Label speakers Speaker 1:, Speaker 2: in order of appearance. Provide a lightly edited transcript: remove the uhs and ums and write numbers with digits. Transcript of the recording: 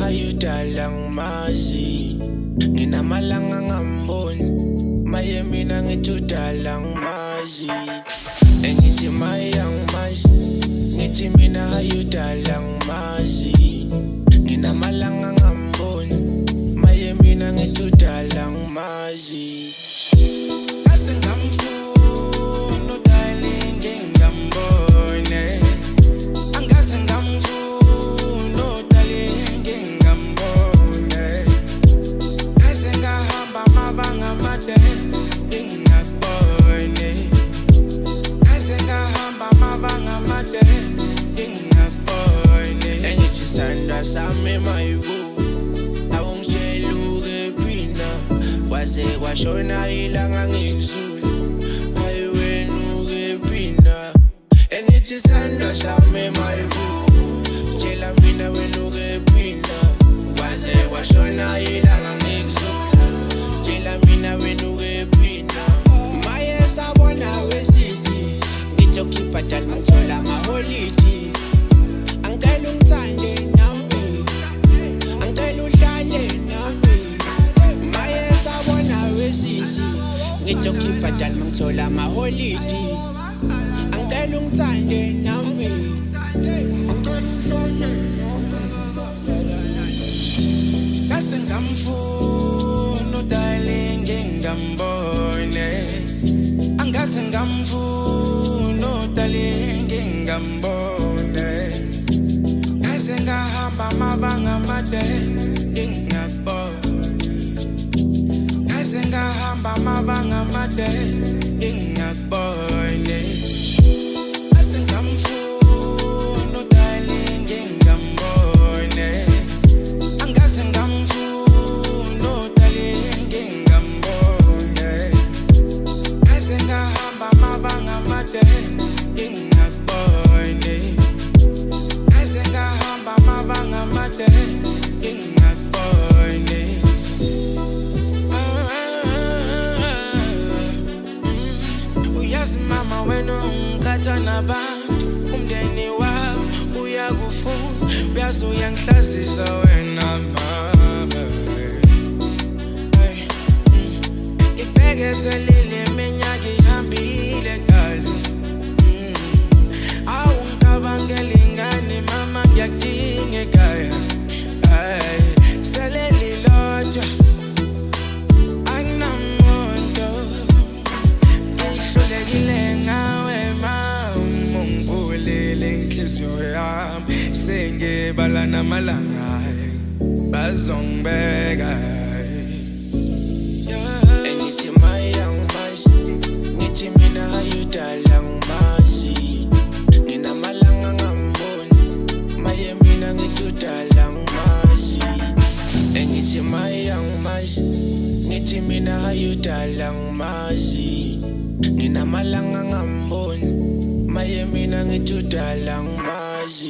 Speaker 1: hayudala ngimazi, nginamalanga ngamboni, maye mina ngithi udala ngimazi. Engithi maye angimazi, ngithi mina hayudala ngimazi, nginamalanga ngamboni, maye mina ngithi udala ngimazi. Sami mayibu awungitsheluke phina kwaze kwashona ilanga ngizulu ayi wenuke phina. Engithi sithandwa sami mayibu tshela mina wenuke phina kwaze kwashona ilanga ngizulu tshela mina wenuke phina. Maye sabona wesisi ngitokhipha dal ngithola amaholidi angicela ungithande ngitokhipha dal mangithola amaholidi angicela ungithande nami ngase ngamfuna darling ngingambone angase ngamfuna darling ngingambone ngase ngahamba amabanga amade ngahamba amabanga amade ngingakubone ngase ngamfuna darling ngingambone angase ngamfuna darling ngingambone ngase ngahamba amabanga amade ngingakubone ngase ngahamba amabanga amade ngingakubone. Uyazi mama wena ungikhatha nabantu umndeni wakho uyakufuna uyazi uyangihlazisa wena mama ngibhekezelile iminyaka ihambile kale awungicabangela ingane mama ngiyakudinga ekhaya sele lilodwa sengebala namalanga bazongibeka. Engithi maye angimazi, ngithi mina hayudala ngimazi, nginamalanga ngamboni, maye mina ngithi udala ngimazi. Engithi maye angimazi, ngithi mina hayudala ngimazi, nginamalanga ngamboni, maye mina ngithi udala ngimazi.